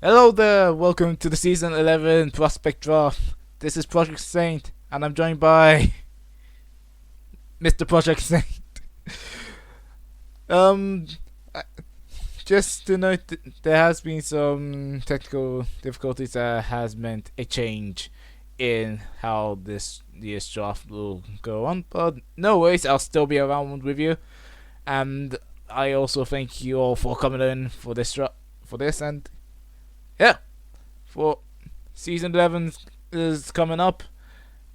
Hello there, welcome to the Season 11 Prospect Draft. This is Project Saint, and I'm joined by Mr. Project Saint. um, just to note, there has been some technical difficulties that has meant a change in how this year's draft will go on, but no worries, I'll still be around with you. And I also thank you all for coming in for this and yeah, for season 11 is coming up,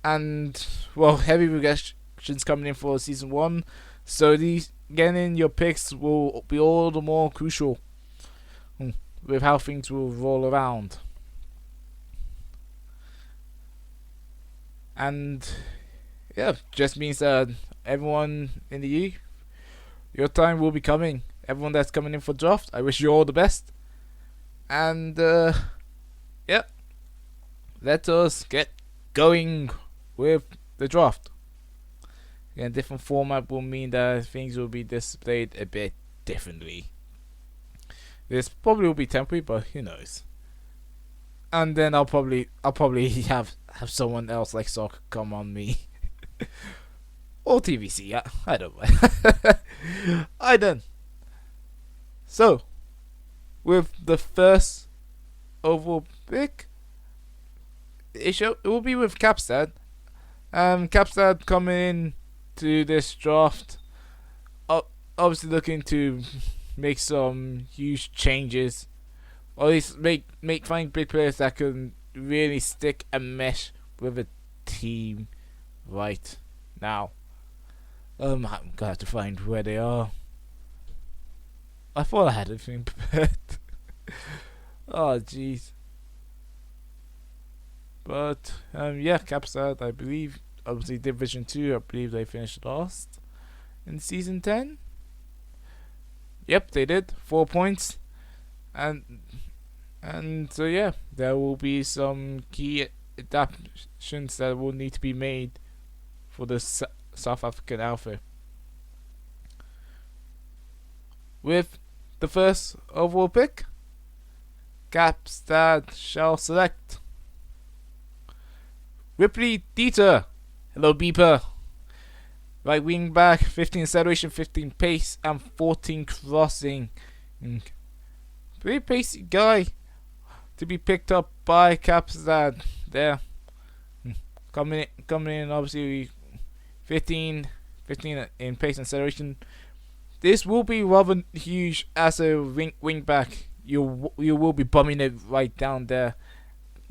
and well, heavy regressions coming in for season 1, so these getting your picks will be all the more crucial with how things will roll around. And yeah, just means that everyone in the league, your time will be coming. Everyone that's coming in for draft, I wish you all the best. And yeah, let us get going with the draft. Again, different format will mean that things will be displayed a bit differently. This probably will be temporary, but who knows. And then I'll probably have someone else like Soccer come on me. Or TVC, yeah, I don't mind. I done. So, with the first overall pick, it will be with Capstad. Capstad coming in to this draft, obviously looking to make some huge changes, or at least find big players that can really stick and mesh with a team right now. I'm gonna have to find where they are. I thought I had everything prepared. Oh jeez. But yeah, Capstad, I believe, obviously Division 2, I believe they finished last in season 10. Yep, they did. 4 points. And so yeah, there will be some key adaptations that will need to be made for the South African outfit. With the first overall pick, Capstad shall select Ripley Dieter. Hello, Beeper. Right wing back, 15 acceleration, 15 pace, and 14 crossing. Pretty pacey guy to be picked up by Capstad there. Coming in, obviously 15 in pace and acceleration. This will be rather huge as a wing back. You will be bumming it right down there.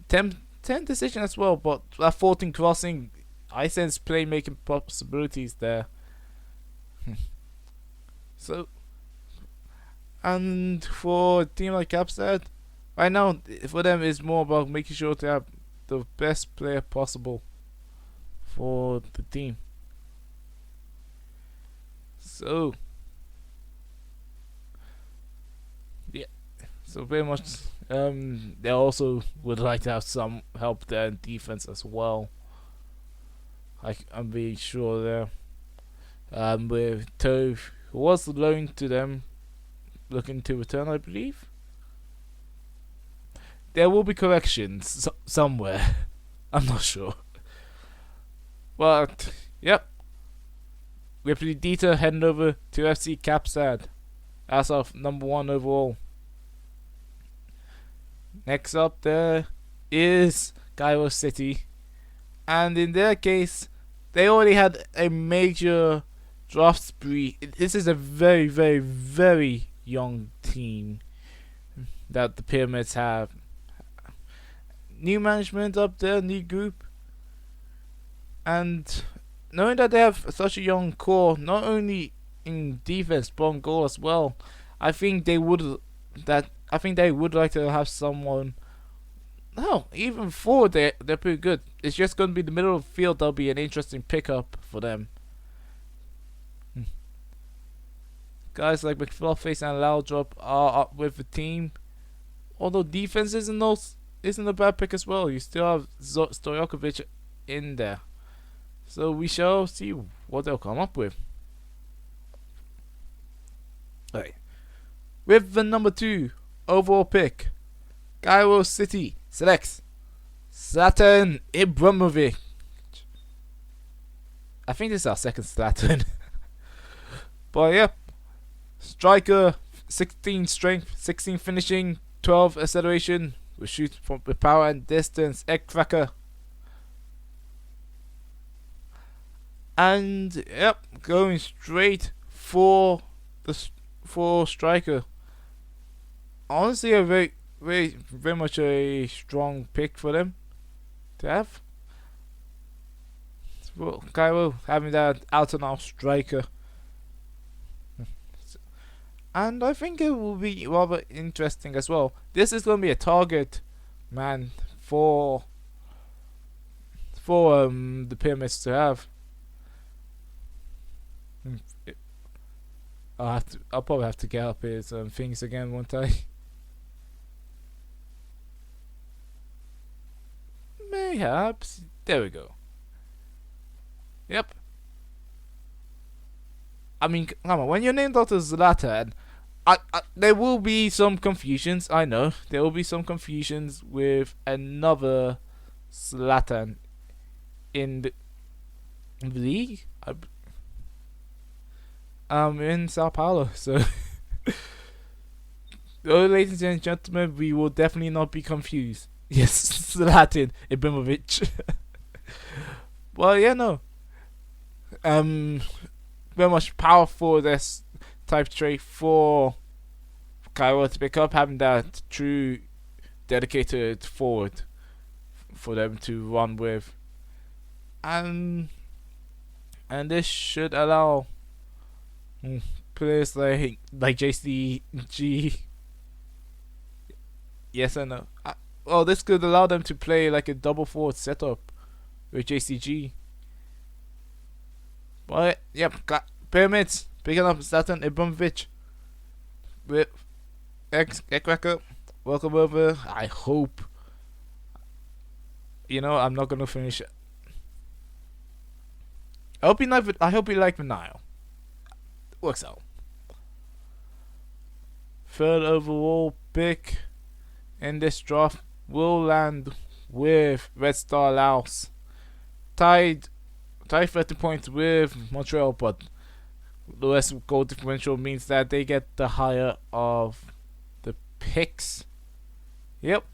10 decision as well, but that 14 crossing, I sense playmaking possibilities there. So, and for a team like Capstad, right now for them it's more about making sure to have the best player possible for the team. So yeah, so very much they also would like to have some help there in defense as well. I'm being sure there. With Tove, who was loaned to them, looking to return, I believe. There will be corrections somewhere. I'm not sure. But yep, Ripley Dieter heading over to FC Capstad as of number 1 overall. Next up there is Cairo City, and in their case, they already had a major draft spree. This is a very, very, very young team that the Pyramids have. New management up there, new group, and knowing that they have such a young core, not only in defense but on goal as well, I think they would like to have someone. No, even forward they're pretty good. It's just going to be the middle of the field that'll be an interesting pickup for them. Guys like McFluffface and Loudrop are up with the team. Although defense isn't a bad pick as well. You still have Stojakovic in there. So we shall see what they'll come up with. Alright. With the number 2 overall pick, Cairo City selects Zlatan Ibrahimovic. I think this is our second Zlatan. But yeah, striker, 16 strength, 16 finishing, 12 acceleration, with shoot with power and distance, egg cracker. And yep, going straight for striker. Honestly, a very much a strong pick for them to have. Well, Cairo having that out and out striker. And I think it will be rather interesting as well. This is going to be a target man for the Pyramids to have. I'll probably have to get up his things again, won't I? Mayhaps. There we go. Yep. I mean, come on. When you're named after Zlatan, there will be some confusions. I know there will be some confusions with another Zlatan in the league. In Sao Paulo. So, ladies and gentlemen, we will definitely not be confused. Yes, Zlatan Ibrahimovic. Well, yeah, no. Very much powerful this type trait for Cairo to pick up, having that true dedicated forward for them to run with, and this should allow players like JCG. Yes and no. Well, this could allow them to play like a double forward setup with JCG. But yep, Pyramids picking up Zlatan Ibrahimovic with X-Cracker. Welcome over. I hope. I'm not gonna finish it. I hope you like Vinyl. Works out. Third overall pick in this draft will land with Red Star Laos. Tied 30 points with Montreal, but the less goal differential means that they get the higher of the picks. Yep.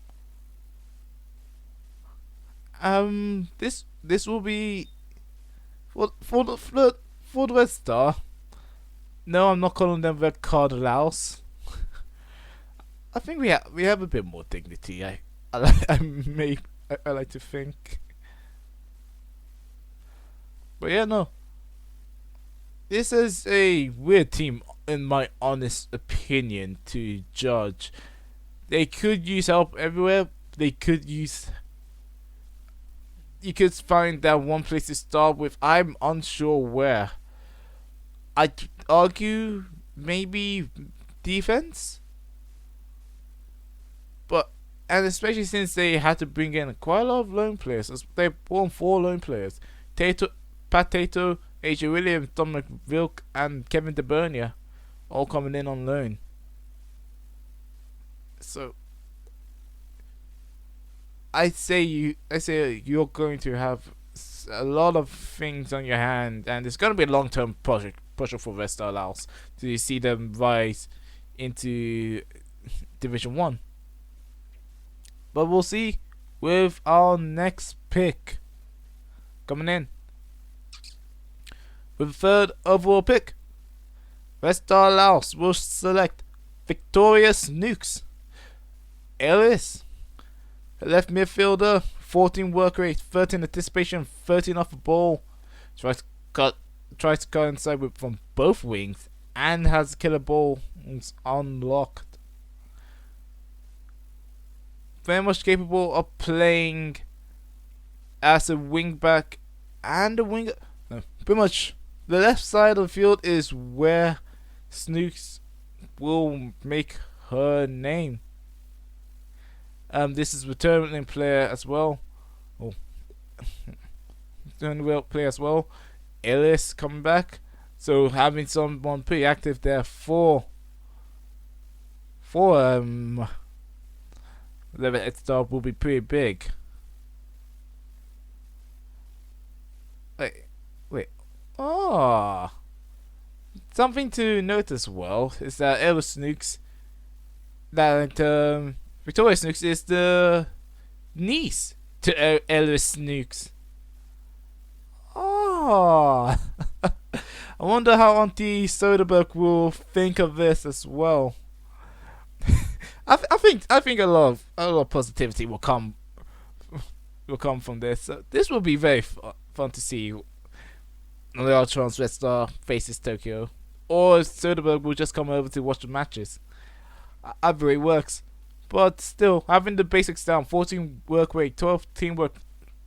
This will be for the Red Star. No, I'm not calling them Red Card Laos. I think we have a bit more dignity. I like to think. But yeah, no. This is a weird team, in my honest opinion, to judge. They could use help everywhere. You could find that one place to start with. I'm unsure where. I'd argue maybe defense. And especially since they had to bring in quite a lot of loan players. They brought 4 loan players. Pat Tato, AJ Williams, Dominic Vilk, and Kevin De Bruyne, all coming in on loan. So I say you're going to have a lot of things on your hand, and it's going to be a long-term project for Red Star Laos to see them rise into Division 1. But we'll see with our next pick coming in. With the third overall pick, Red Star Laos will select Victorious Nukes. Ellis, left midfielder, 14 work rate, 13 anticipation, 13 off the ball. Tries to cut inside from both wings and has killer balls unlocked. Very much capable of playing as a wing back and a winger. No, pretty much the left side of the field is where Snooks will make her name. This is returning player as well. Returning player as well. Ellis coming back, so having someone pretty active there for level head start will be pretty big. Wait, wait. Oh, something to note as well is that Victoria Snooks is the niece to Ellis Snooks. Oh, I wonder how Auntie Soderbergh will think of this as well. I think a lot of positivity will come from this. So this will be very fun to see. The Ultron's Red Star faces Tokyo, or Soderbergh will just come over to watch the matches. Either way works, but still having the basics down: 14 work rate, 12 teamwork,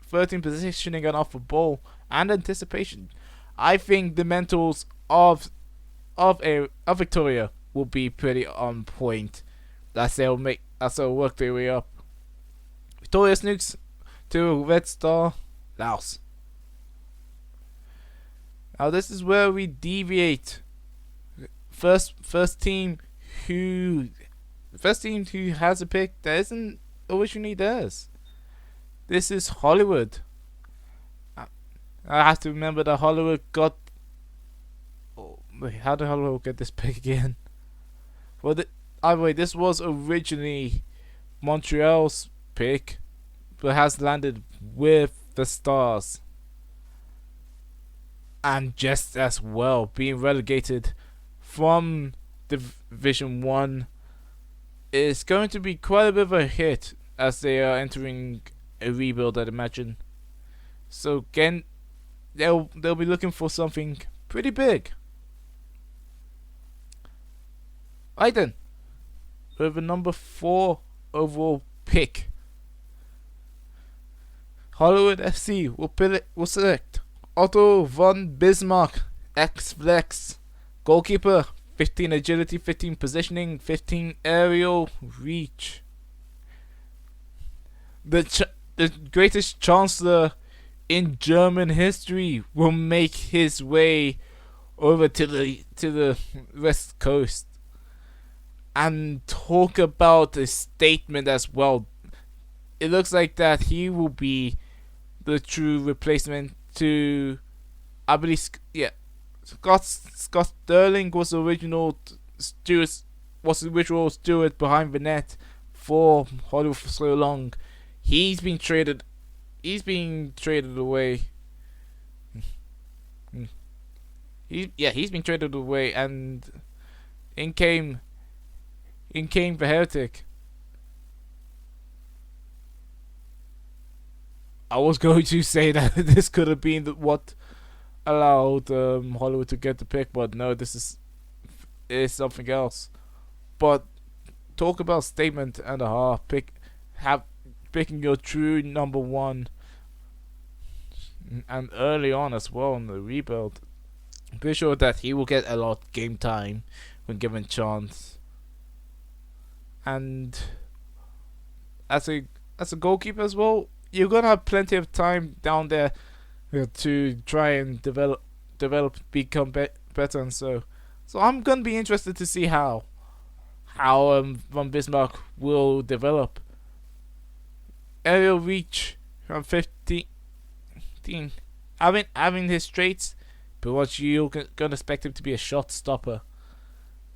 13 positioning and off the ball, and anticipation. I think the mentals of Victoria will be pretty on point. That's they'll work their way up. Victoria Snooks to Red Star Laos. Now this is where we deviate. First team who has a pick that isn't originally theirs. This is Hollywood. I have to remember that Hollywood got. Oh, wait, how did Hollywood get this pick again? Well, this was originally Montreal's pick, but has landed with the Stars. And just as well, being relegated from Division 1 is going to be quite a bit of a hit as they are entering a rebuild, I'd imagine. So again, they'll be looking for something pretty big. Right then, with a number 4 overall pick, Hollywood FC will select Otto von Bismarck, X-Flex, goalkeeper, 15 agility, 15 positioning, 15 aerial reach. The greatest chancellor in German history will make his way over to the West Coast and talk about a statement as well. It looks like that he will be the true replacement to, I believe, Scott Sterling was the original steward behind the net for Hollywood for so long. He's been traded away. He's been traded away, and in came the Heretic. I was going to say that this could have been what allowed Hollywood to get the pick, but no, this is something else. But talk about statement and a half. Picking your true number 1, and early on as well in the rebuild. I'm pretty sure that he will get a lot of game time when given chance. And as a goalkeeper as well, you're gonna have plenty of time down there to try and develop, become better, and so I'm gonna be interested to see how von Bismarck will develop. Aerial reach from 15, having his traits, but what you're gonna expect him to be a shot stopper.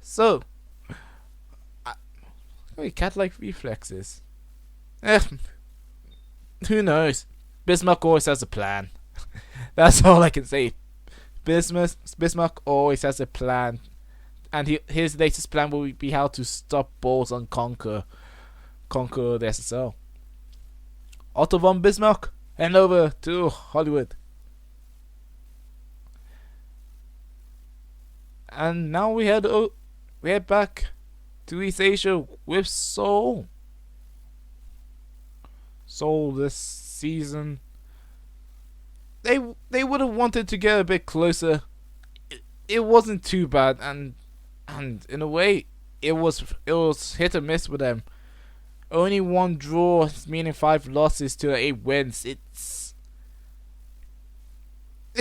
So, cat-like reflexes. Who knows? Bismarck always has a plan. That's all I can say. Bismarck always has a plan, and his latest plan will be how to stop balls and conquer the SSL. Otto von Bismarck, head over to Hollywood. And now we head back to East Asia with Seoul. Seoul this season, they would have wanted to get a bit closer. It wasn't too bad, and in a way, it was hit or miss with them. Only 1 draw, meaning 5 losses to 8 wins. It's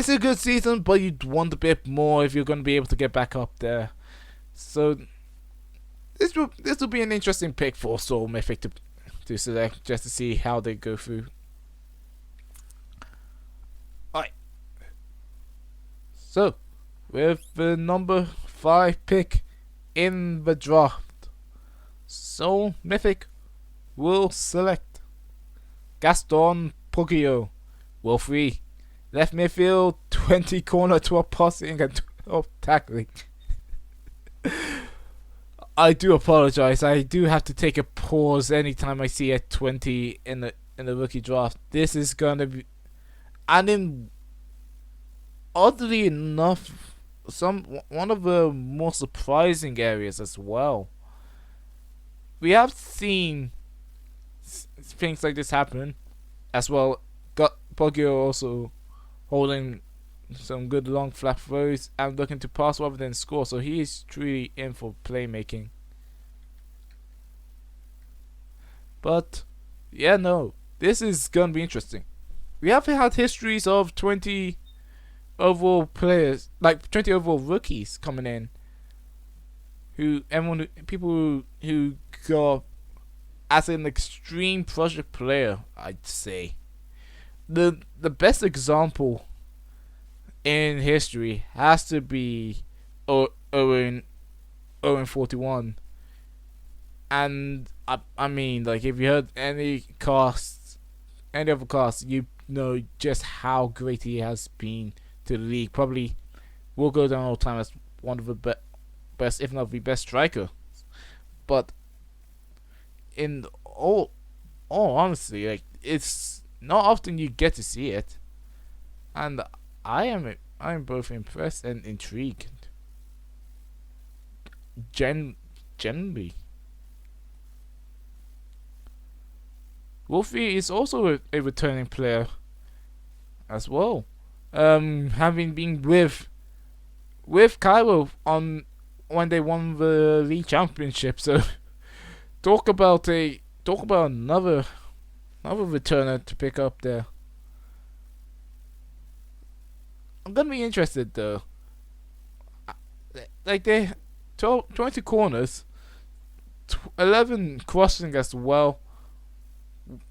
a good season, but you'd want a bit more if you're going to be able to get back up there. So this will be an interesting pick for Seoul Mythic to to select just to see how they go through. Alright. So, with the number 5 pick in the draft, Soul Mythic will select Gaston Poggio, will 3. Left midfield, 20 corner, 12 passing and 12 tackling. I do apologize. I do have to take a pause anytime I see a 20 in the rookie draft. This is gonna be, and then oddly enough, one of the more surprising areas as well. We have seen things like this happen as well. Got Poggio also holding some good long flat throws and looking to pass rather than score, so he is truly in for playmaking. But yeah, no, this is gonna be interesting. We have had histories of 20 overall players, like 20 overall rookies coming in, people who got as an extreme project player. I'd say the best example in history has to be Owen 41, and I mean, like, if you heard any other casts, you know just how great he has been to the league. Probably will go down all time as one of the best, if not the best striker. But in all honesty, like, it's not often you get to see it, and I am both impressed and intrigued. Generally, Wolfie is also a returning player as well. Having been with Cairo on when they won the league championship, so talk about another returner to pick up there. I'm gonna be interested though. Like, they 20 corners, 11 crossing as well.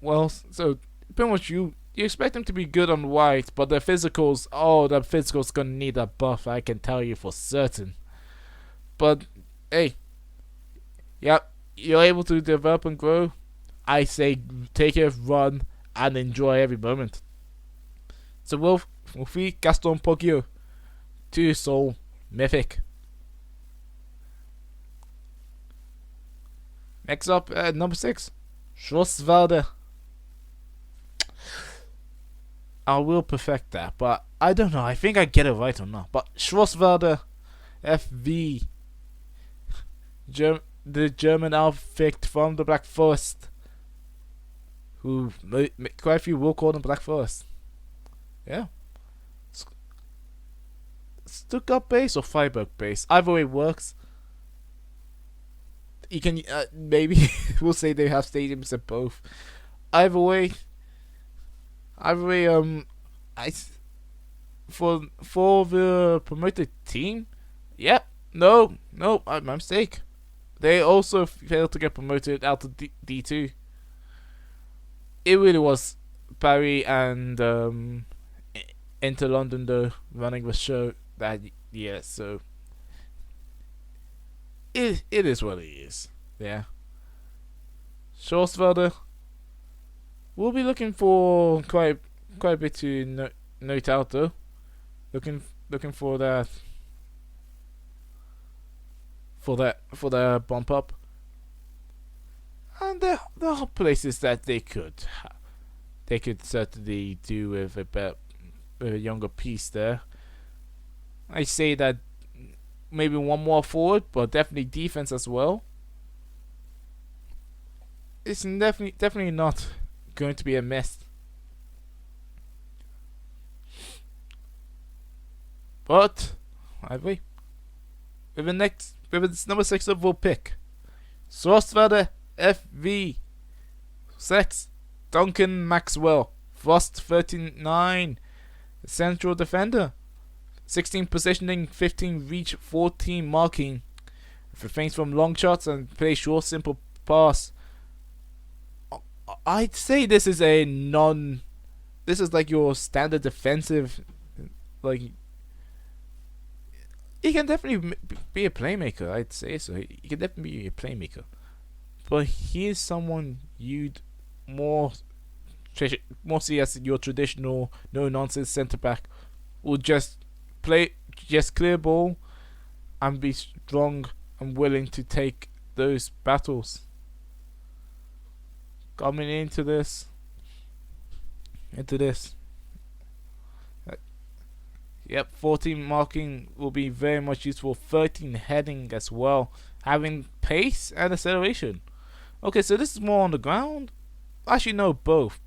Well, so pretty much you expect them to be good on white, but the physicals, gonna need a buff, I can tell you for certain. But hey, yeah, you're able to develop and grow. I say take it, run, and enjoy every moment. So Wolfie Gaston Poggio to Soul Mythic. Next up, number 6, Schlosswalder. I will perfect that, but I don't know. I think I get it right or not. But Schlosswalder FV, the German outfit from the Black Forest, who quite a few will call them Black Forest. Yeah. Stuttgart base or Freiburg base, either way works. You can maybe we'll say they have stadiums at both. Either way, for the promoted team, yeah, no, my mistake. They also failed to get promoted out of D2. It really was Barry and Inter London though running the show that year, so it is what it is. Yeah. Schlosswalder we'll be looking for quite a bit to note out though. Looking for that bump up. And there are places that they could certainly do with a younger piece there. I say that maybe one more forward, but definitely defense as well. It's definitely not going to be a mess. But with its number 6 overall pick, Schlosswalder FV 6, Duncan Maxwell, Frost 39, central defender, 16 positioning, 15 reach, 14 marking. Refrains from long shots and plays short, simple pass. I'd say this is a non. This is like your standard defensive. Like, he can definitely be a playmaker. I'd say so. He can definitely be a playmaker. But he is someone you'd more see as your traditional no nonsense centre back. Will just clear ball, and be strong and willing to take those battles. Coming into this. Yep, 14 marking will be very much useful. 13 heading as well. Having pace and acceleration. Okay, so this is more on the ground. Actually, no, both.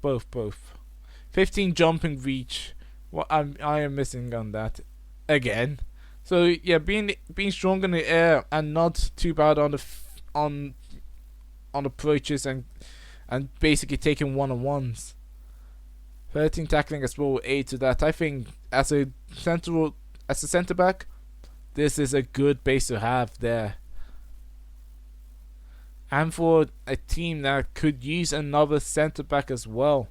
15 jumping reach. Well, I am missing on that again. So yeah, being strong in the air and not too bad on on approaches and basically taking one-on-ones. 13 tackling as well will aid to that. I think as a centre back, this is a good base to have there. And for a team that could use another centre back as well.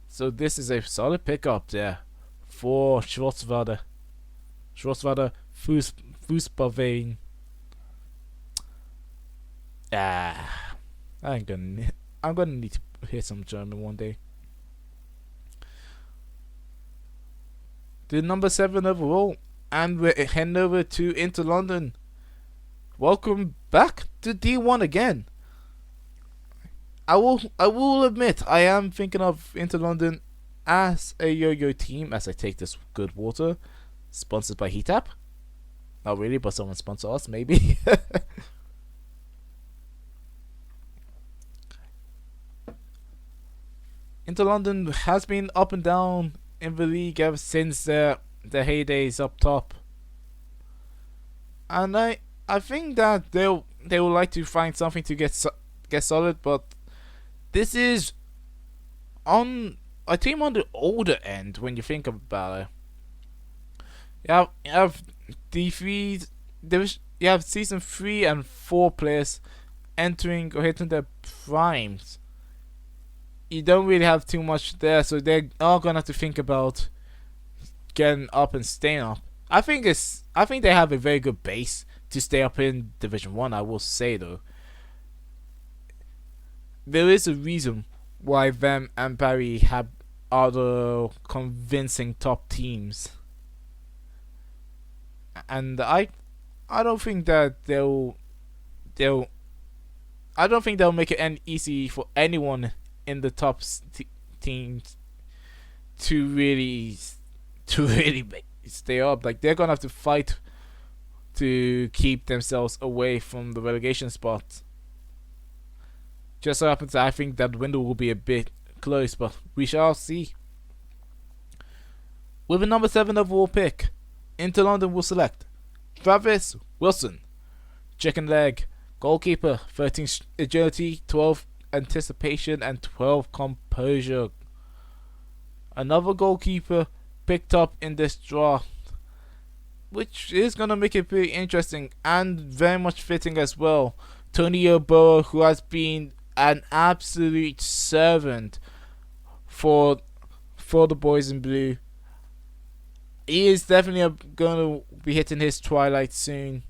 So this is a solid pickup there for Schwarzwälder. Fußballverein. I'm gonna need to hear some German one day. The number 7 overall, and we're heading over to Inter London. Welcome back to D1 again. I will admit I am thinking of Inter London as a yo-yo team as I take this good water, sponsored by Heatap. Not really, but someone sponsor us maybe. Inter London has been up and down in the league ever since their heydays up top, and I think that they would like to find something to get solid, but this is on a team on the older end when you think about it. You have D3, you have season 3 and 4 players entering or hitting their primes. You don't really have too much there, so they are gonna have to think about getting up and staying up. I think they have a very good base to stay up in Division 1, I will say though. There is a reason why them and Barry have other convincing top teams. And I don't think that they'll make it any easy for anyone in the top teams to really stay up. Like, they're gonna have to fight to keep themselves away from the relegation spot. Just so happens I think that window will be a bit close, but we shall see. With a number 7 overall pick, Inter London will select Travis Wilson, chicken leg, goalkeeper, 13 agility, 12 anticipation and 12 composure. Another goalkeeper picked up in this draft, which is going to make it pretty interesting and very much fitting as well. Tony Yeboah, who has been an absolute servant for the boys in blue. He is definitely going to be hitting his twilight soon,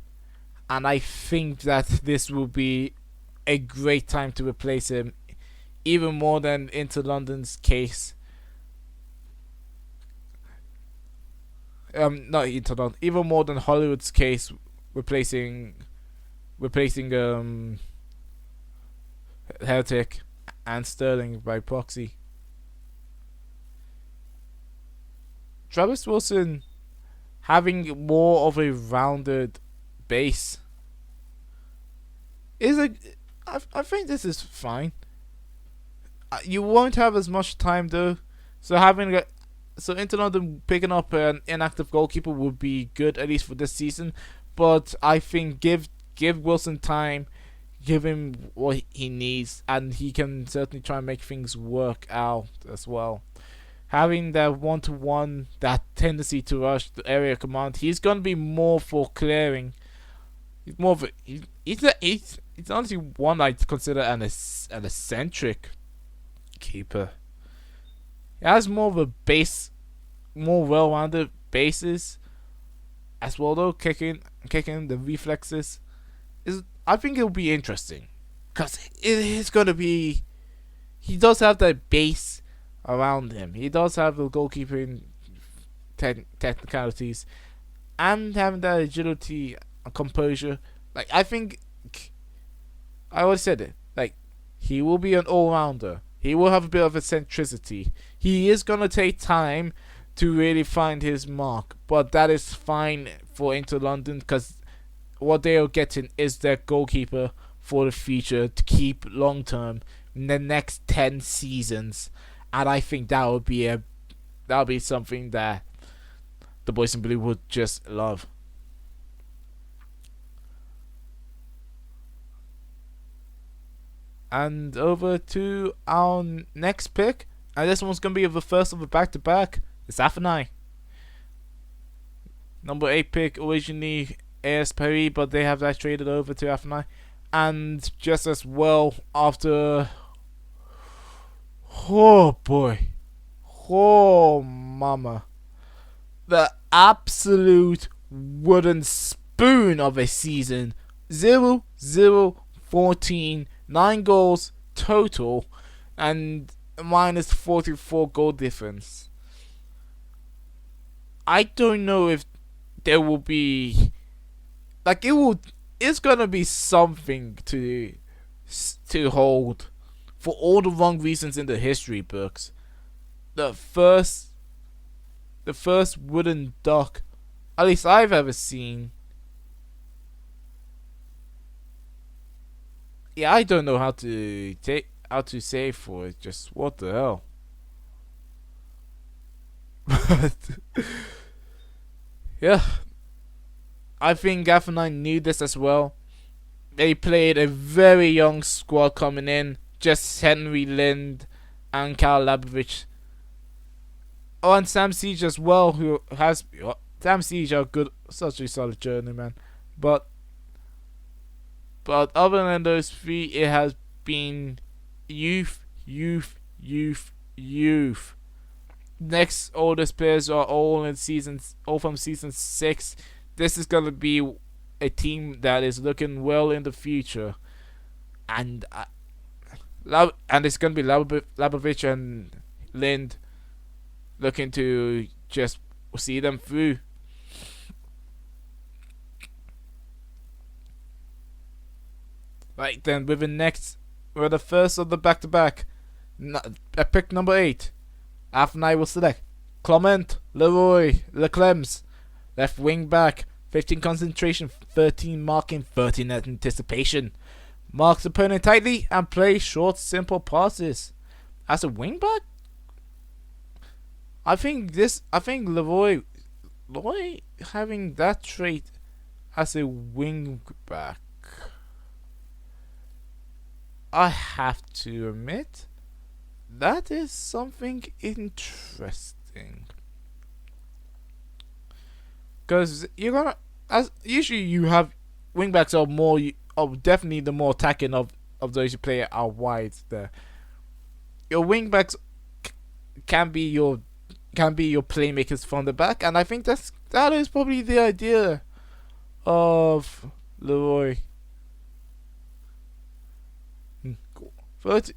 and I think that this will be a great time to replace him, even more than Inter London's case. Not Inter London, even more than Hollywood's case, replacing Heretic and Sterling by proxy. Travis Wilson having more of a rounded base is I think this is fine. You won't have as much time though, so Inter London picking up an inactive goalkeeper would be good, at least for this season. But I think give Wilson time, give him what he needs, and he can certainly try and make things work out as well. Having that 1-to-1, that tendency to rush the area command, he's gonna be more for clearing. He's more of a, he's honestly one I'd consider an eccentric goalkeeper. He has more of a base, more well-rounded bases as well though. Kicking the reflexes is. I think it'll be interesting because it is gonna be. He does have that base around him. He does have the goalkeeping technicalities and having that agility and composure. Like I think I always said it. Like he will be an all-rounder. He will have a bit of eccentricity. He is gonna take time to really find his mark, but that is fine for Inter London because what they are getting is their goalkeeper for the future to keep long term in the next 10 seasons, and I think that would be something that the boys in blue would just love. And over to our next pick, and this one's gonna be the first of the back-to-back. It's Afanai. Number 8 pick, originally AS Paris, but they have that traded over to Afanai. And just as well after... Oh boy. Oh mama. The absolute wooden spoon of a season. 0-0-14, 9 goals total, and minus 44 goal difference. I don't know if there will be, like, it's gonna be something to hold for all the wrong reasons in the history books. The first wooden duck, at least I've ever seen. Yeah, I don't know how to say for it. Just what the hell. But yeah, I think Gaffer knew this as well. They played a very young squad coming in, just Henry Lind and Karl Labovich. Oh, and Sam Siege as well, who has Sam Siege are good, such a solid journeyman. But other than those three, it has been youth. Next oldest players are all from season 6. This is gonna be a team that is looking well in the future, and it's gonna be Labovich and Lind looking to just see them through. Right then, with the first of the back-to-back, pick number 8. Afanai will select Clement Leroy Leclems, left wing back, 15 concentration, 13 marking, 13 anticipation. Marks opponent tightly and plays short, simple passes. As a wing back, I think Leroy having that trait as a wing back, I have to admit, that is something interesting. Because usually you have wingbacks are definitely the more attacking of those who play out wide there. Your wingbacks can be your playmakers from the back, and I think that is probably the idea of Leroy. But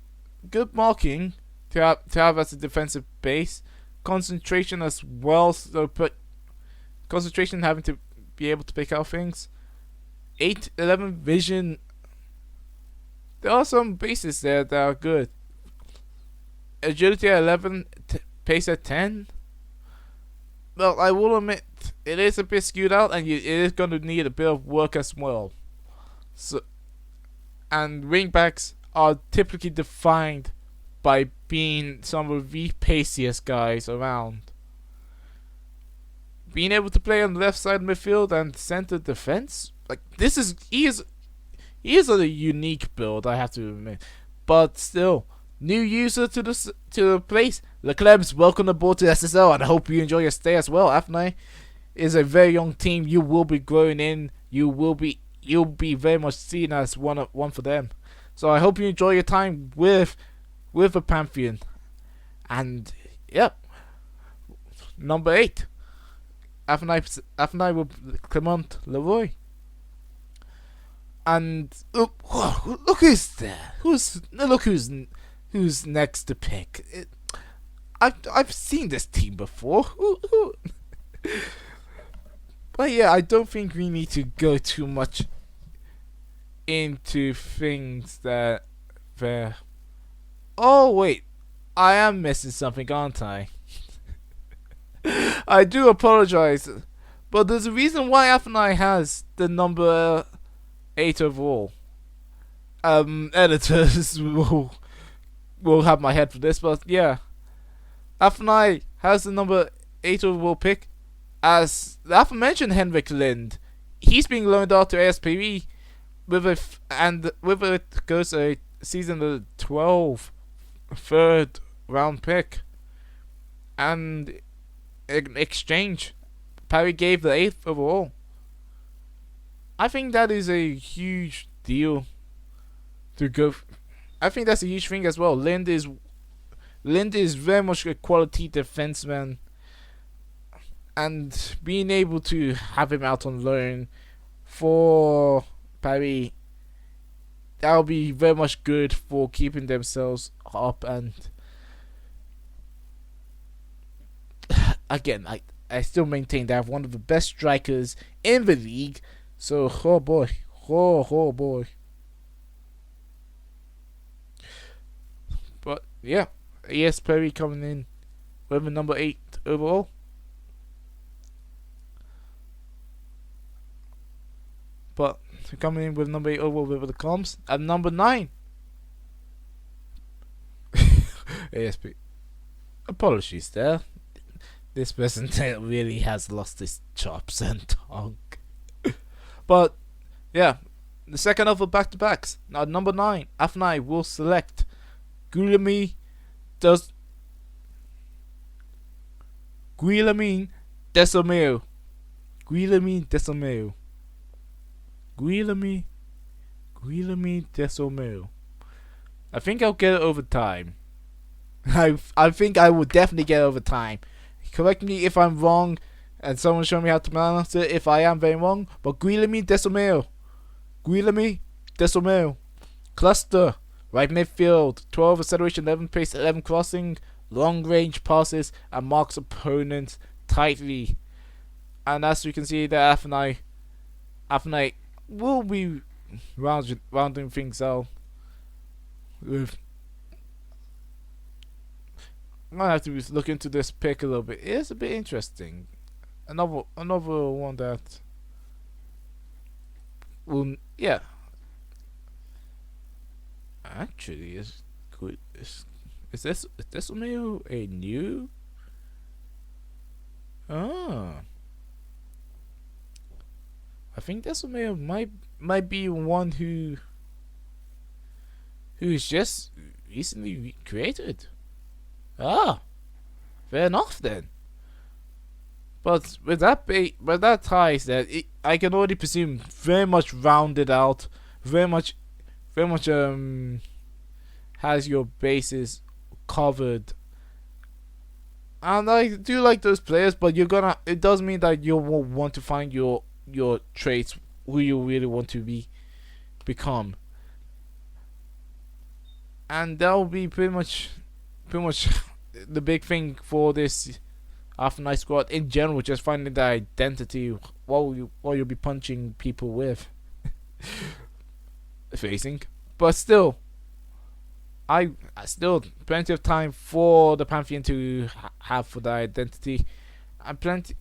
good marking to have as a defensive base, concentration as well. So concentration, having to be able to pick out things. 8-11 vision. There are some bases there that are good. Agility at 11, pace at 10. Well, I will admit it is a bit skewed out, and it is going to need a bit of work as well. So, and wingbacks are typically defined by being some of the paciest guys around. Being able to play on the left side midfield and center defense, like he is a unique build, I have to admit. But still, new user to the place. Leclems, welcome aboard to SSL, and I hope you enjoy your stay as well. Afanai is a very young team. You will be growing in. You'll be very much seen as one for them. So I hope you enjoy your time with with a Pantheon. And, yep, number 8. Afanai with Clement Leroy. And look who's there. Look who's next to pick. I've seen this team before. But yeah, I don't think we need to go too much into things that there. Oh wait, I am missing something, aren't I? I do apologize, but there's a reason why Afanai has the number 8 overall. Editors will have my head for this, but yeah, Afanai has the number 8 overall pick. As the aforementioned Henrik Lind, he's being loaned out to ASPV with it goes a season 12 third round pick, and in exchange, Parry gave the 8th overall. I think that is a huge deal to go. I think that's a huge thing as well. Lind is very much a quality defenseman. And being able to have him out on loan for Paris, that'll be very much good for keeping themselves up. And again, I still maintain they have one of the best strikers in the league. So, oh boy. But yeah, yes, Paris coming in with a number 8 overall. But coming in with number 8 overall with the comms. At number 9. ASP. Apologies there. This person really has lost his chops and tongue. But, yeah. The second of the back-to-backs. Now, at number 9. Afanai will select Guilherme Desormeaux. Guilherme Desormeaux. I think I'll get it over time. I think I will definitely get it over time. Correct me if I'm wrong, and someone show me how to pronounce it if I am very wrong. But Guilherme Desormeaux. Cluster. Right midfield. 12 acceleration, 11 pace, 11 crossing. Long range passes and marks opponents tightly. And as you can see, the Afanai will be rounding things out with. I'm gonna have to look into this pick a little bit. It is a bit interesting. Another one that will, yeah, actually is good. Is this a new? I think Desormeaux might be one who's just recently created. Fair enough then. But with that ties that I can already presume very much rounded out, very much has your bases covered. And I do like those players, but it does mean that you will want to find your traits, who you really want to become. And that will be pretty much the big thing for this Afanai squad in general, just finding the identity while you'll be punching people with facing. But still, I still plenty of time for the Pantheon to have for the identity, and plenty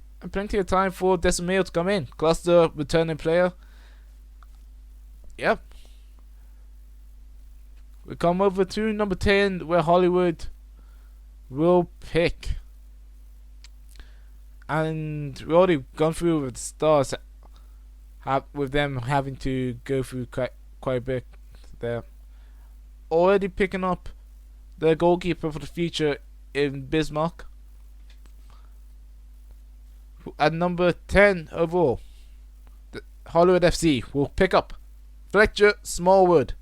of time for Desormeaux to come in. Cluster returning player. Yep. We come over to number 10, where Hollywood will pick. And we already gone through with the Stars, with them having to go through quite a bit there. Already picking up the goalkeeper for the future in Bismarck. At number 10 overall, the Hollywood FC will pick up Fletcher Smallwood,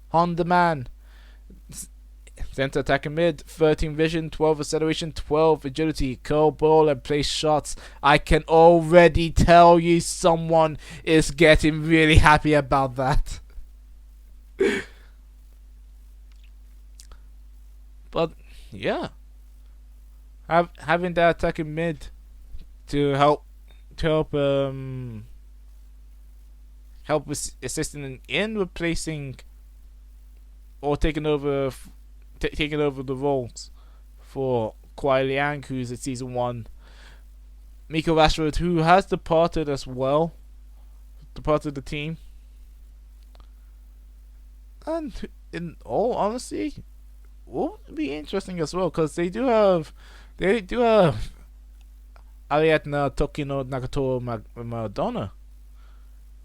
Honda Man. Center attacking mid, 13 vision, 12 acceleration, 12 agility, curl ball and place shots. I can already tell you someone is getting really happy about that. But yeah, having that attacking mid to help with assisting in replacing or taking over the roles for Kwai Liang, who's at season 1. Miko Rashford, who has departed as well, departed the team. And in all honesty, will be interesting as well, because they do have Ariadna Tokino Nagato Maradona,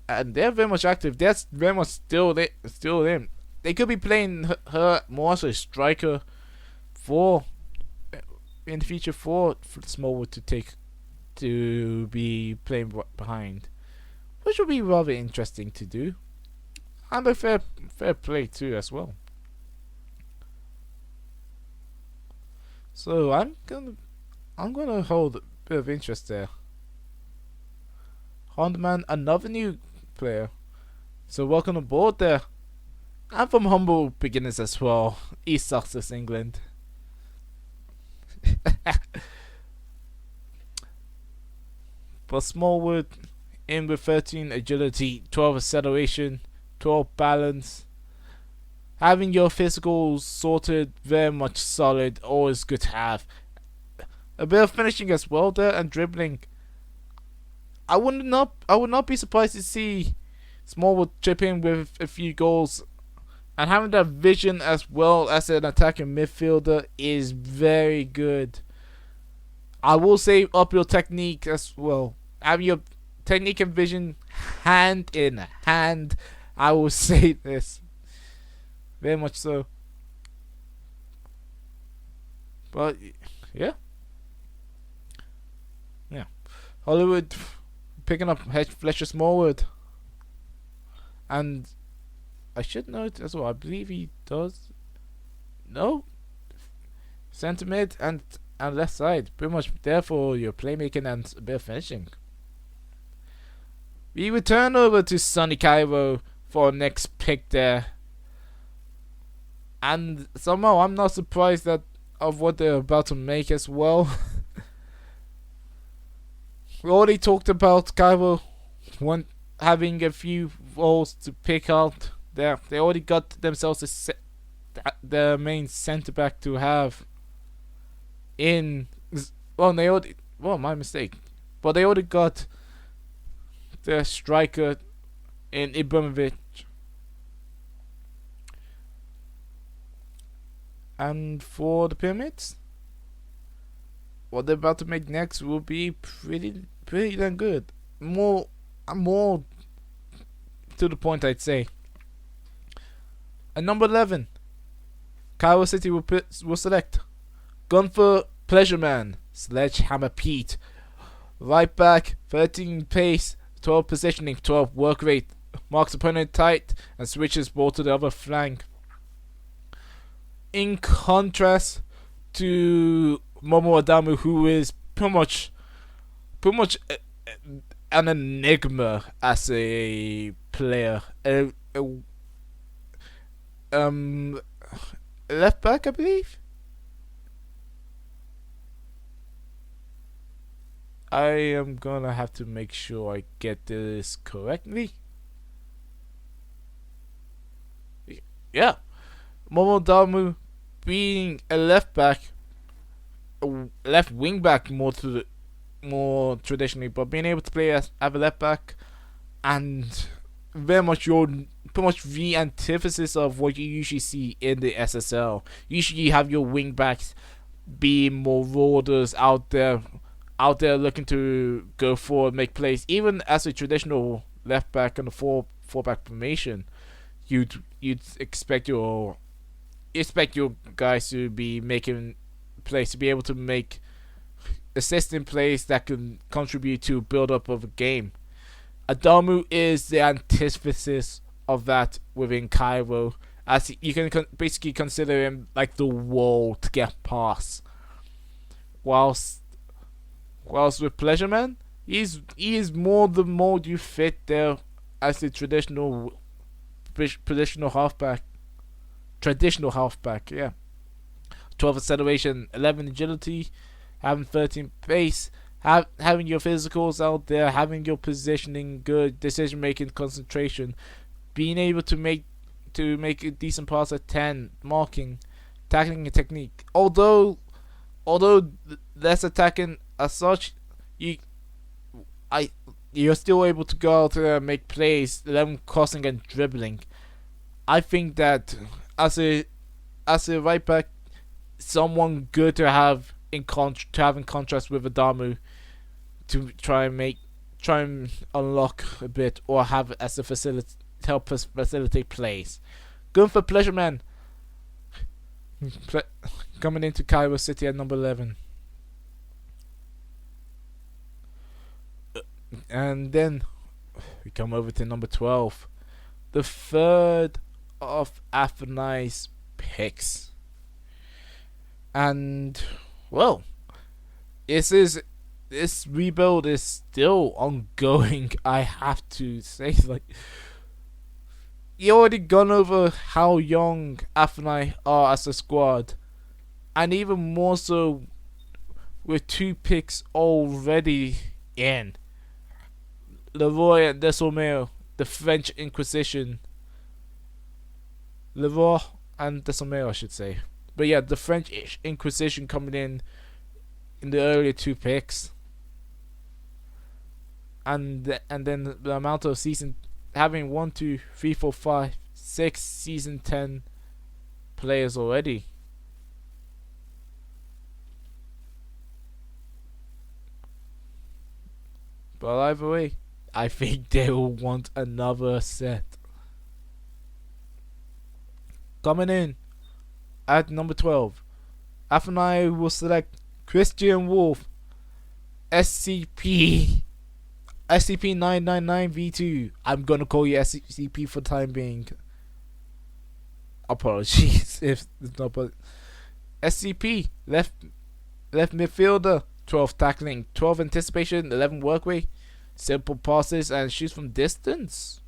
and they're very much active. That's very much still them. They could be playing her more as a striker in the future for Smallwood to be playing behind, which would be rather interesting to do, and a fair play too as well. So I'm gonna hold a bit of interest there. Hondaman, another new player, so welcome aboard there. I'm from humble beginners as well, East Sussex, England. But Smallwood in with 13 agility, 12 acceleration, 12 balance. Having your physicals sorted, very much solid, always good to have. A bit of finishing as well there, and dribbling. I would not be surprised to see Smallwood chip in with a few goals. And having that vision as well as an attacking midfielder is very good. I will say up your technique as well. Having your technique and vision hand in hand. I will say this. Very much so. But yeah. Yeah. Hollywood picking up Fletcher Smallwood. And I should note as well, I believe he does. No? Centre mid and left side. Pretty much there for your playmaking and a bit of finishing. We return over to Sunny Cairo for our next pick there. And somehow I'm not surprised of what they're about to make as well. We already talked about Cairo having a few roles to pick out. They already got themselves the main centre back to have in. My mistake. But they already got the striker in Ibrahimovic. And for the Pyramids, what they're about to make next will be pretty damn good. More to the point, I'd say. At number 11, Cairo City will select Gunther Pleasureman, Sledgehammer Pete. Right back, 13 pace, 12 positioning, 12 work rate, marks opponent tight, and switches ball to the other flank. In contrast to Momo Adamu, who is pretty much an enigma as a player. Left back, I believe. I am gonna have to make sure I get this correctly. Yeah, Momo Damu being a left back, a left wing back more traditionally, but being able to play as a left back, and very much pretty much the antithesis of what you usually see in the SSL. Usually you have your wing backs being more marauders out there looking to go forward, make plays. Even as a traditional left back in the four back formation, you'd expect your guys to be making plays, to be able to make assisting plays that can contribute to build up of a game. Adamu is the antithesis of that within Cairo, as you can basically consider him like the wall to get past. Whilst with Pleasure Man, he is more the mold you fit there as the traditional halfback. Traditional halfback, yeah. 12 acceleration, 11 agility, having 13 pace, having your physicals out there, having your positioning good, decision making, concentration, being able to make a decent pass at 10, marking, tackling and technique. Although less attacking as such, you're still able to go out there and make plays, 11 crossing and dribbling. I think that as a right back, someone good to have in contrast with Adamu to try and unlock a bit, or have as a help us facilitate plays. Good for Pleasure Man. Coming into Cairo City at number 11. And then we come over to number 12. The third of Athenai's picks. And, well, this rebuild is still ongoing, I have to say. Like, you already gone over how young Athenai are as a squad, and even more so with 2 picks already in. Leroy and Desaulniers, the French Inquisition. Leroy and Desaulniers, I should say. But yeah, the French Inquisition coming in the earlier 2 picks. And then the amount of season, having 1, 2, 3, 4, 5, 6 season 10 players already. But either way, I think they will want another set. Coming in at number 12, Athenai will select Christian Wolf, SCP 999V2. I'm gonna call you SCP for the time being. Apologies if it's not, but SCP left midfielder, 12 tackling, 12 anticipation, 11 workway, simple passes and shoots from distance.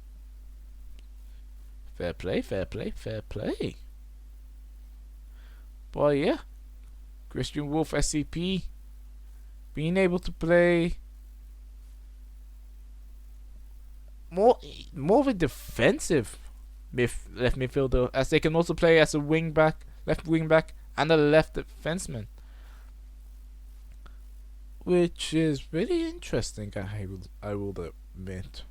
Fair play. But yeah, Christian Wolf, SCP, being able to play more of a defensive left midfielder, as they can also play as a left wing back, and a left defenseman, which is really interesting. I will admit.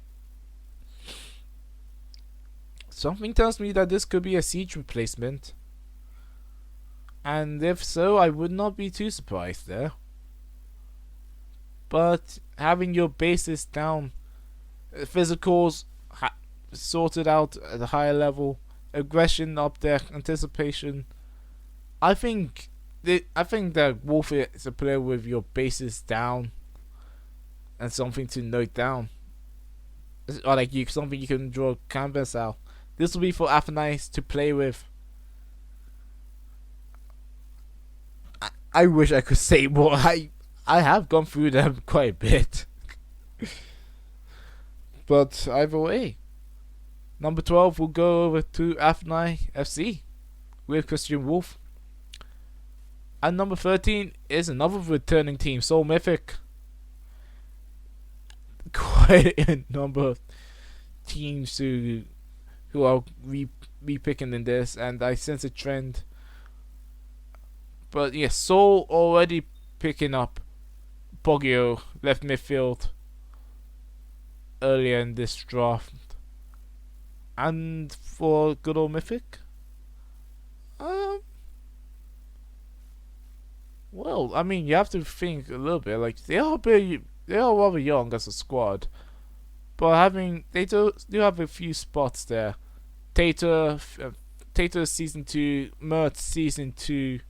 Something tells me that this could be a siege replacement, and if so, I would not be too surprised there. But having your bases down, physicals sorted out at a higher level, aggression up there, anticipation, I think that Wolf is a player with your bases down and something to note down, or like something you can draw canvas out. This will be for Athenai to play with. I wish I could say more. I have gone through them quite a bit. But either way, number 12 will go over to Athenai FC with Christian Wolf. And number 13 is another returning team, Soul Mythic. Quite a number of teams who are re-picking in this, and I sense a trend. But yes, Soul already picking up Poggio left midfield earlier in this draft. And for good old Mythic, well, I mean, you have to think a little bit. Like, they are rather young as a squad, but they do have a few spots there. Tater season 2, Mert season 2,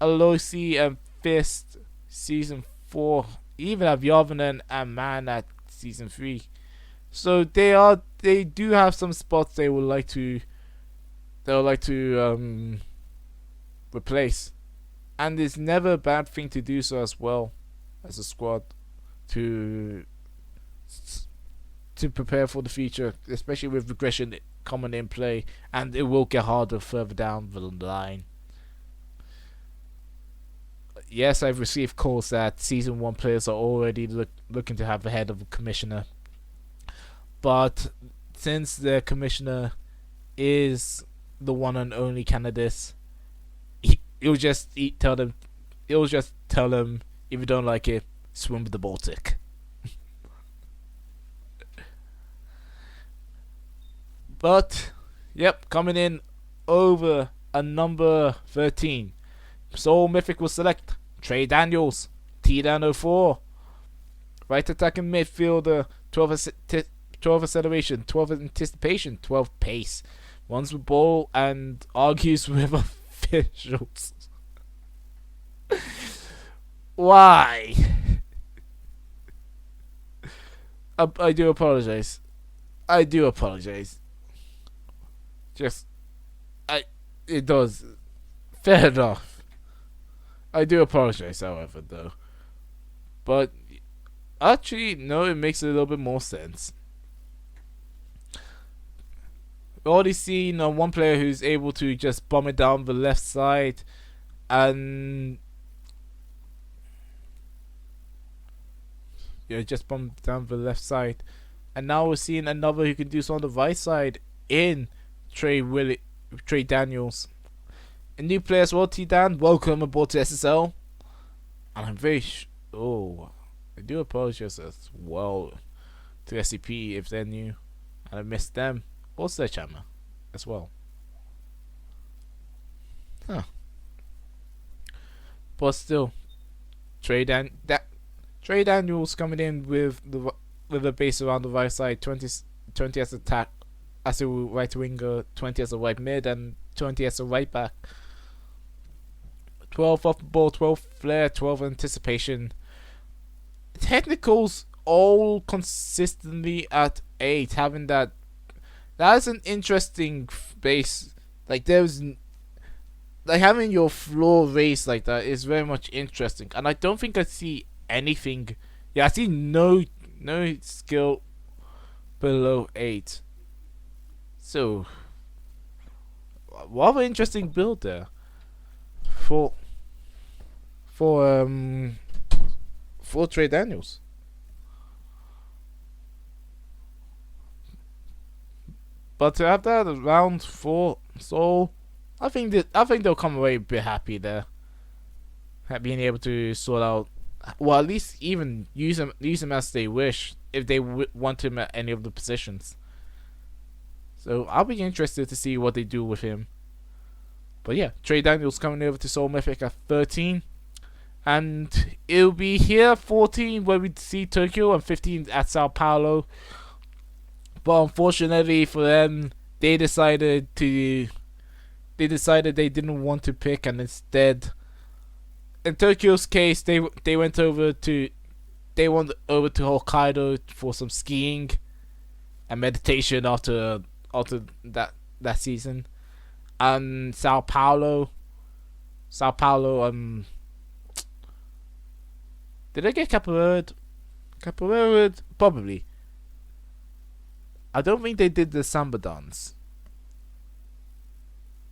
Aloisi and Fist season 4, even have Yavanen and Man at season 3. So they do have some spots they would like to they'll like to replace, and it's never a bad thing to do so as well as a squad to prepare for the future, especially with regression coming in play, and it will get harder further down the line. Yes, I've received calls that season 1 players are already looking to have the head of a commissioner, but since the commissioner is the one and only candidate, he'll just tell them if you don't like it, swim with the Baltic. But yep, coming in over a number 13, Seoul Mythic will select Trey Daniels, T-Dan04, right attacking midfielder, 12 acceleration, 12 anticipation, 12 pace, runs with ball and argues with officials. Why? I do apologize. It does. Fair enough. I do apologize, however, though. But actually, no, it makes a little bit more sense. We already seen one player who's able to just bomb it down the left side, and just bomb it down the left side. And now we're seeing another who can do so on the right side in Trey Daniels. A new player as well, T-Dan. Welcome aboard to SSL. And I'm very I do apologize as well to SCP if they're new and I missed them. Or Sledgehammer as well. But still, Trey Daniels coming in with a base around the right side, 20 as attack, as a right winger, 20 as a right mid, and 20 as a right back. 12 off the ball, 12 flair, 12 anticipation. Technicals all consistently at 8, having that. That's an interesting base. Like having your floor raised like that is very much interesting, and I don't think I see anything. Yeah, I see no skill below 8. So, rather interesting build there for Trey Daniels. But to have that round 4, so I think they'll come away a bit happy there, being able to sort out, well, at least even use him as they wish if they want him at any of the positions. So I'll be interested to see what they do with him. But yeah, Trey Daniels coming over to Seoul Mythic at 13. And it'll be here 14 where we see Tokyo, and 15 at Sao Paulo. But unfortunately for them, they decided they didn't want to pick, and instead, in Tokyo's case, they went over to Hokkaido for some skiing and meditation after that season. And Sao Paulo, did I get Capo Verde? Probably. I don't think they did the samba dance.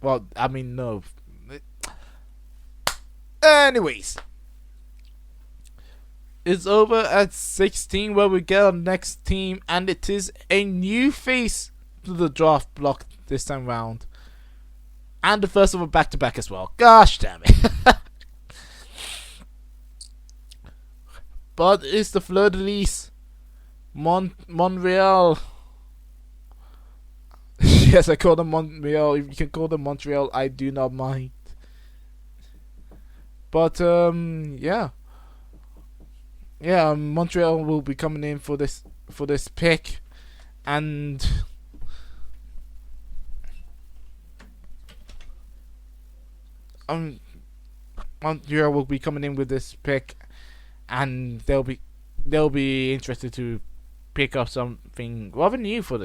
Well, I mean, no. Anyways, it's over at 16 where we get our next team, and it is a new face to the draft block this time round. And the first of a back-to-back as well. Gosh damn it. But it's the Fleur de Lis. Montreal. Yes, I call them Montreal. If you can call them Montreal, I do not mind. But yeah, Montreal will be coming in for this pick, and Montreal will be coming in with this pick, and they'll be interested to pick up something rather new for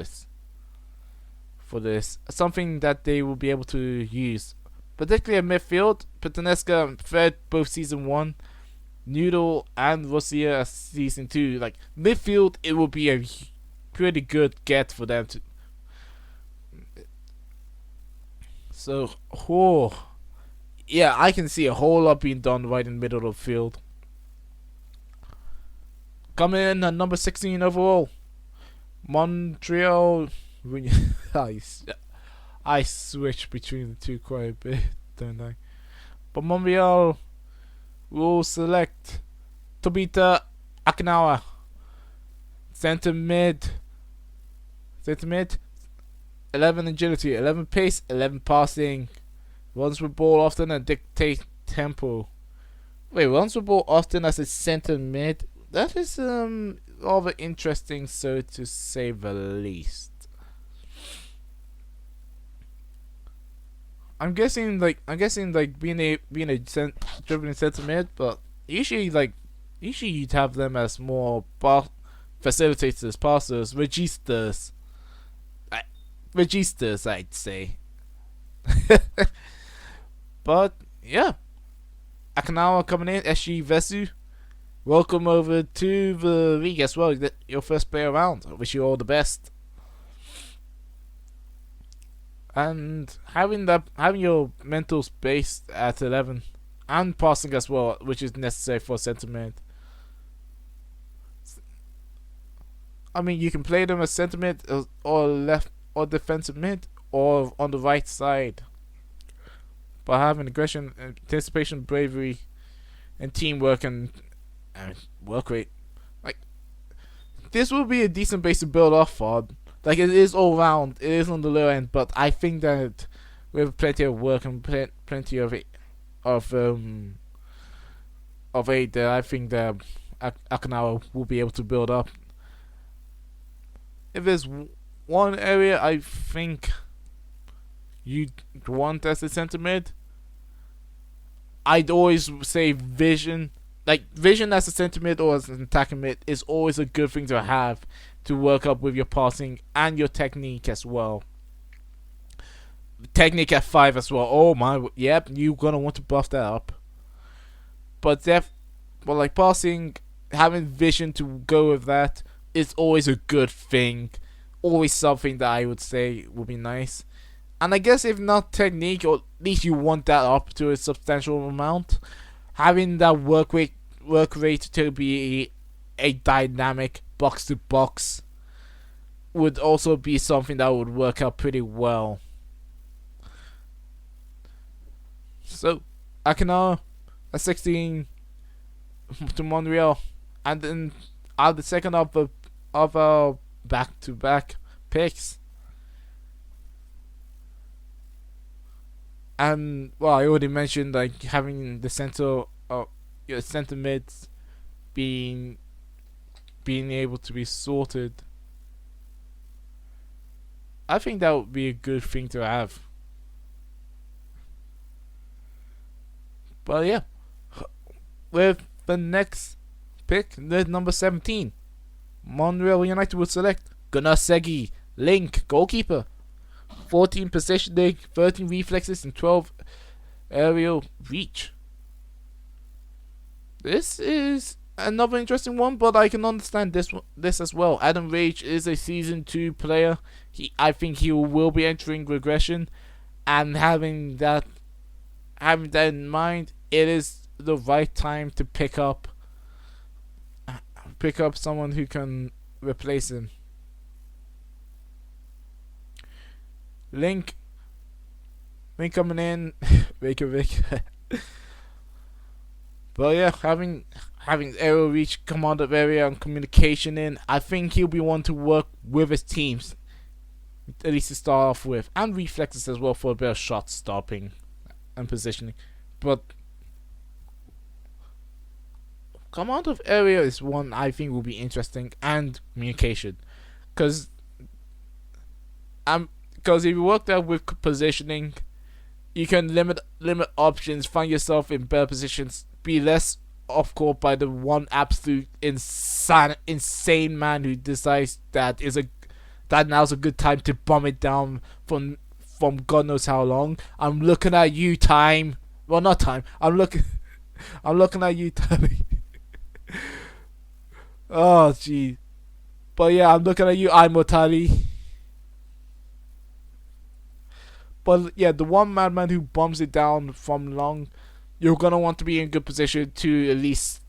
for this. Something that they will be able to use. Particularly at midfield, Pataneska and Fred both season 1. Noodle and Rossier season 2. Like midfield, it will be a pretty good get for them to. So, yeah, I can see a whole lot being done right in the middle of the field. Coming in at number 16 overall, Montreal. I switch between the two quite a bit, don't I? But Montreal will select Tobita Akinawa, center mid, 11 agility, 11 pace, 11 passing, runs with ball often and dictate tempo. Wait, runs with ball often as a center mid? That is rather interesting, so to say the least. I'm guessing like being a dribbling center mid, but usually you'd have them as more facilitators, passers, registers, I'd say. But yeah, Akinawa coming in, SG Vesu. Welcome over to the league as well. Your first play around. I wish you all the best. And having your mental space at 11 and passing as well, which is necessary for centre mid. I mean, you can play them as centre mid or left or defensive mid or on the right side. But having aggression, anticipation, bravery, and teamwork and work rate, like this will be a decent base to build off for. Like it is all round, it is on the low end, but I think that with plenty of work and plenty of aid, I think that Akinawa will be able to build up. If there's one area I think you want as a centre mid, I'd always say vision. Like vision as a centre mid or as an attacking mid is always a good thing to have to work up with your passing and your technique as well. Technique at 5 as well. Oh my, yep, you're gonna want to buff that up. But like passing, having vision to go with that is always a good thing. Always something that I would say would be nice. And I guess if not technique, or at least you want that up to a substantial amount, having that work rate to be a dynamic box to box would also be something that would work out pretty well. So Akinawa at 16 to Montreal, and then the second of our back-to-back picks. And well, I already mentioned like having the center mids being able to be sorted. I think that would be a good thing to have. But yeah, with the next pick, the number 17, Montreal United will select Gunnar Segi, Link, goalkeeper. 14 positioning, 13 reflexes, and 12 aerial reach. This is another interesting one, but I can understand this as well. Adam Rage is a season 2 player. I think he will be entering regression, and having that in mind, it is the right time to pick up someone who can replace him. Link coming in, Reykjavik. But yeah, having aerial reach, command of area, and communication in, I think he'll be one to work with his teams, at least to start off with, and reflexes as well for a bit of shot stopping and positioning. But command of area is one I think will be interesting, and communication, because if you work that with positioning, you can limit options, find yourself in better positions, be less off court by the one absolute insane man who decides that that now's a good time to bomb it down from God knows how long. I'm looking at you, time. Well, not time. I'm looking at you, time. Oh, gee. But yeah, I'm looking at you, Immortality. But yeah, the one madman who bombs it down from long, you're gonna want to be in good position to at least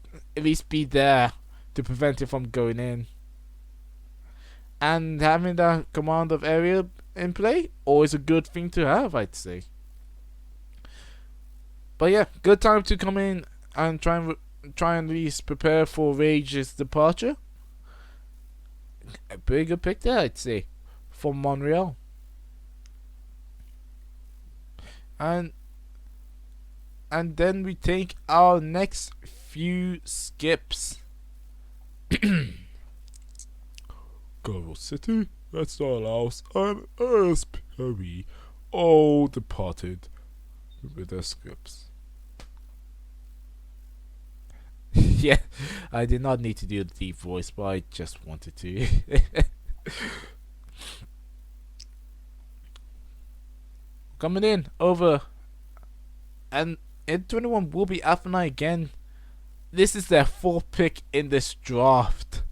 be there to prevent it from going in. And having that command of area in play, always a good thing to have, I'd say. But yeah, good time to come in and try and at least prepare for Rage's departure. A pretty good pick there, I'd say, from Montreal. And then we take our next few skips. Goal City, that's not house, and SPRE all departed with their skips. Yeah, I did not need to do the deep voice, but I just wanted to. Coming in over, and in 21 will be Athena again. This is their 4th pick in this draft,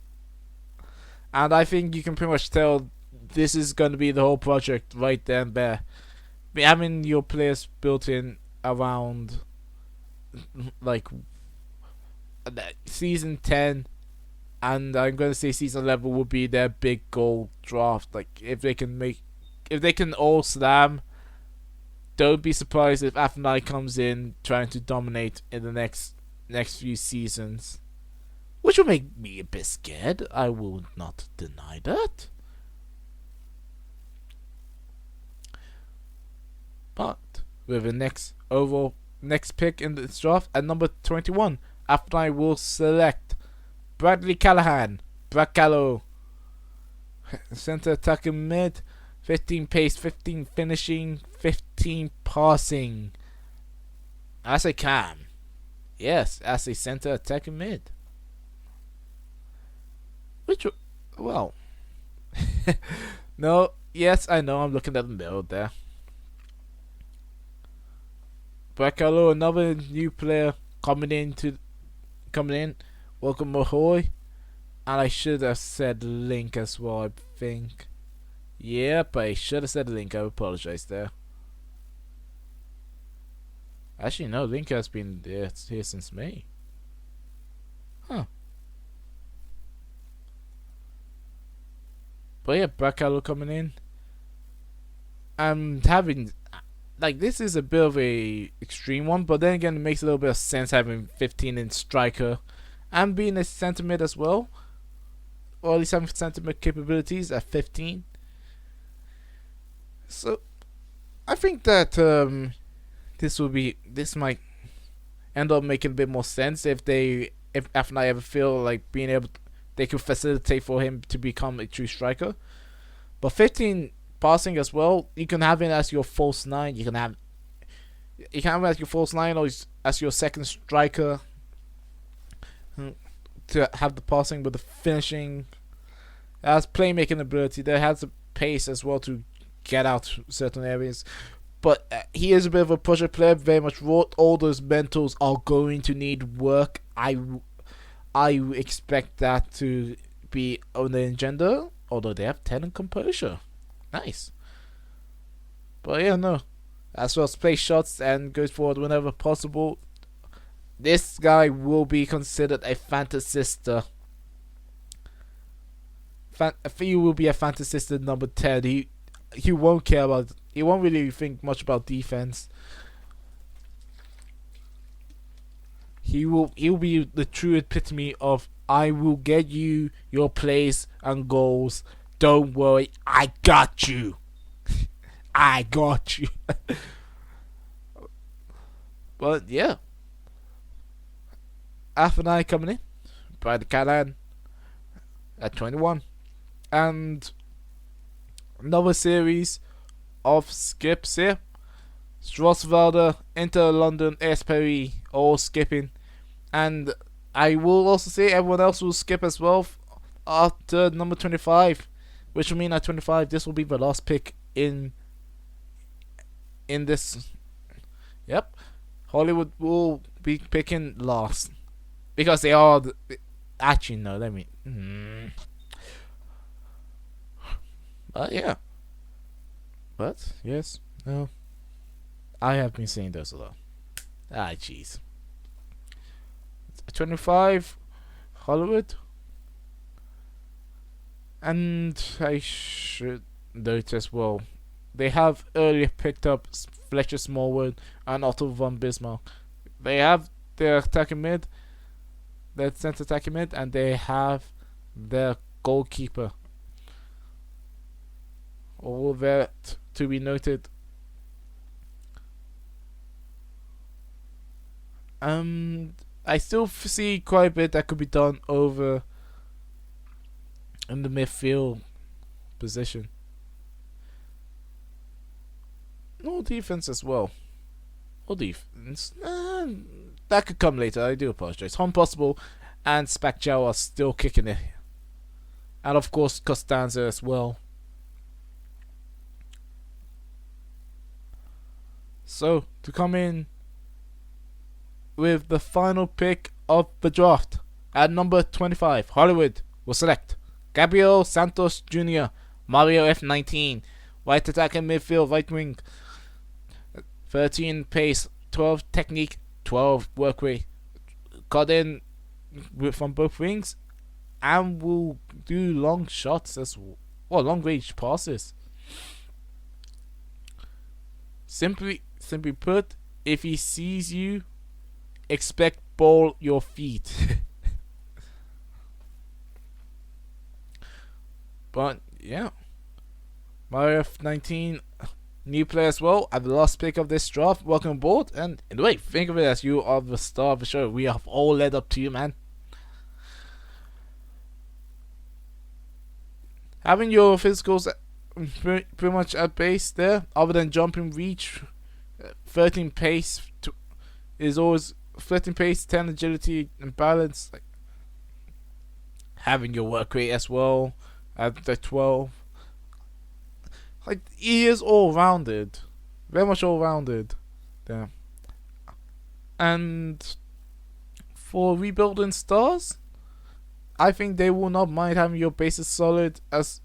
and I think you can pretty much tell this is going to be the whole project right there and there. Having your players built in around like season 10, and I'm going to say season 11 will be their big goal draft. Like if they can all slam. Don't be surprised if Athena comes in trying to dominate in the next few seasons, which will make me a bit scared. I will not deny that. But with the next pick in this draft at number 21, Athena will select Bradley Callahan, Bracalo, center attacking mid. 15 pace, 15 finishing, 15 passing. As a cam. Yes, as a center attacking mid. Which, well. No, yes, I know, I'm looking at the middle there. Bracalo, another new player coming in. Welcome Ahoy. And I should have said Link as well, I think. Yep, I should have said Link. I apologize there. Actually, no, Link has been here since May. Huh. But yeah, Bracalo coming in. I'm having... Like, this is a bit of a extreme one, but then again, it makes a little bit of sense having 15 in striker. And being a center mid as well. Or at least having center mid capabilities at 15. So, I think that this might end up making a bit more sense if Athena ever feel like they could facilitate for him to become a true striker. But 15 passing as well, you can have him as your false 9. You can have him as your false 9 or as your second striker to have the passing with the finishing. Has playmaking ability. There has the pace as well to get out certain areas, but he is a bit of a pusher player, very much raw. All those mentals are going to need work. I expect that to be on the agenda, although they have 10 in composure. Nice. But yeah, no, as well as play shots and goes forward whenever possible. This guy will be considered a fantasista. He will be a fantasista number 10. He won't care about. He won't really think much about defense. He'll be the true epitome of I will get you your plays and goals. Don't worry, I got you. I got you. But yeah, Athena coming in, Brad Callahan at 21, and another series of skips here. Strasvalder, Inter London, SPRE, all skipping. And I will also say everyone else will skip as well after number 25. which will mean at 25 this will be the last pick in this. Yep, Hollywood will be picking last because they are actually no. Let me. But yeah. But yes, no. I have been saying those a lot. Jeez. 25, Hollywood. And I should note as well, they have earlier picked up Fletcher Smallwood and Otto von Bismarck. They have their attacking mid, their center attacking mid, and they have their goalkeeper. All that to be noted. I still see quite a bit that could be done over in the midfield position. No defense as well. Or defense. That could come later. I do apologize. Home Possible and Spacchow are still kicking it. And of course Costanza as well. So, to come in with the final pick of the draft, at number 25, Hollywood will select Gabriel Santos Jr., Mario F19, right attacking midfield, right wing, 13 pace, 12 technique, 12 work rate. Got in from both wings and will do long shots as well, long range passes. Simply put, if he sees you, expect ball your feet. But yeah, Mario F19, new player as well, at the last pick of this draft. Welcome aboard. And in the way, think of it as you are the star of the show. We have all led up to you, man. Having your physicals pretty much at base there, other than jumping reach, 13 pace is always 13 pace, 10 agility and balance. Like, having your work rate as well at the 12. Like, he is all rounded, very much all rounded there. And for rebuilding stars, I think they will not mind having your bases solid. As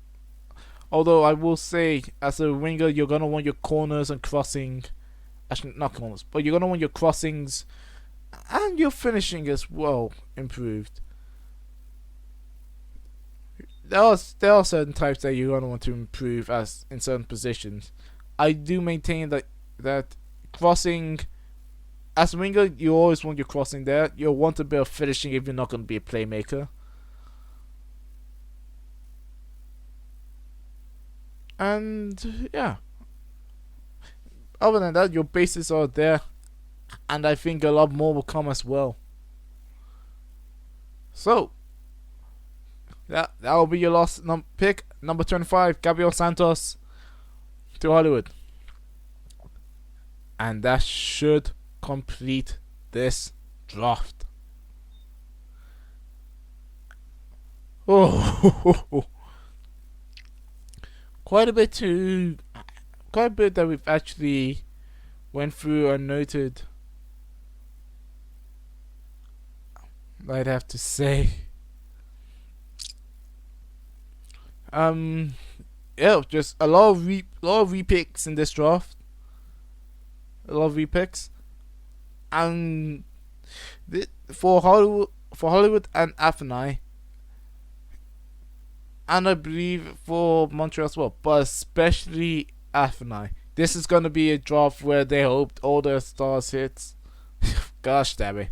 although I will say, as a winger, you're gonna want your corners and crossing. Actually, not corners, but you're gonna want your crossings and your finishing as well improved. There are certain types that you're gonna want to improve as in certain positions. I do maintain that crossing, as a winger, you always want your crossing there. You'll want a bit of finishing if you're not gonna be a playmaker. And yeah. Other than that, your bases are there, and I think a lot more will come as well. So, that will be your last pick, number 25, Gabriel Santos to Hollywood. And that should complete this draft. Oh, quite a bit that we've actually went through and noted, I'd have to say. Yeah, just a lot of repicks in this draft. A lot of repicks, and for Hollywood and Athenai, and I believe for Montreal as well, but especially Athenai. This is gonna be a draft where they hoped all their stars hits. Gosh damn it!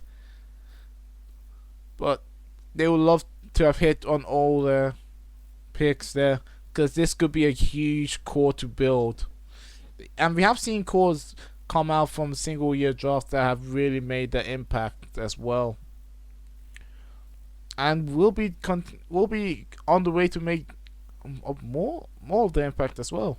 But they would love to have hit on all their picks there, because this could be a huge core to build. And we have seen cores come out from single year drafts that have really made their impact as well. And we'll be on the way to make more of the impact as well.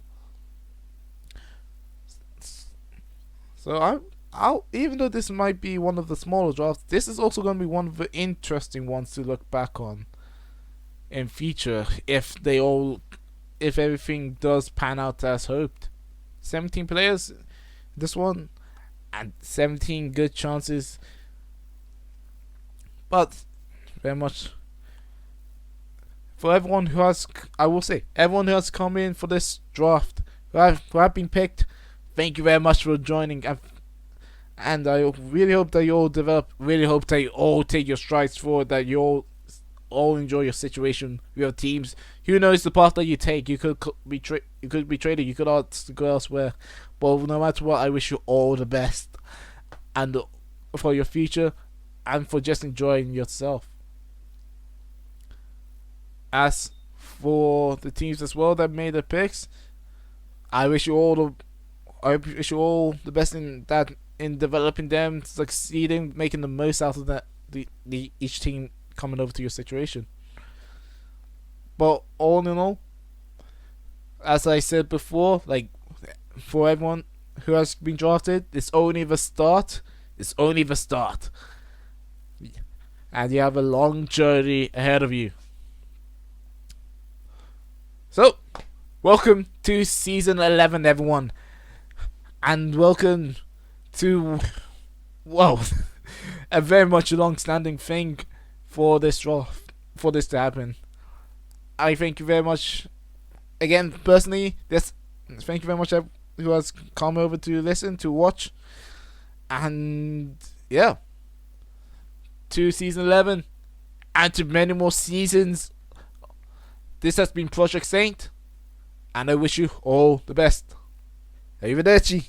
So I'll even though this might be one of the smaller drafts, this is also going to be one of the interesting ones to look back on in future if they all if everything does pan out as hoped. 17 players, this one, and 17 good chances. But very much for everyone who has, I will say, everyone who has come in for this draft, who have been picked, thank you very much for joining. And I really hope that you all develop. Really hope that you all take your strides forward. That you all enjoy your situation with your teams. Who knows the path that you take? You could be traded. You could go elsewhere. But no matter what, I wish you all the best, and for your future, and for just enjoying yourself. As for the teams as well that made the picks, I wish you all the best in developing them, succeeding, making the most out of that. Each team coming over to your situation. But all in all, as I said before, like for everyone who has been drafted, it's only the start. It's only the start, and you have a long journey ahead of you. So, welcome to season 11, everyone, and welcome to, whoa, a very much long-standing thing for this draft, for this to happen. I thank you very much, again, personally, thank you very much who has come over to listen, to watch, and yeah, to season 11, and to many more seasons. This has been Project Saint, and I wish you all the best. Arrivederci.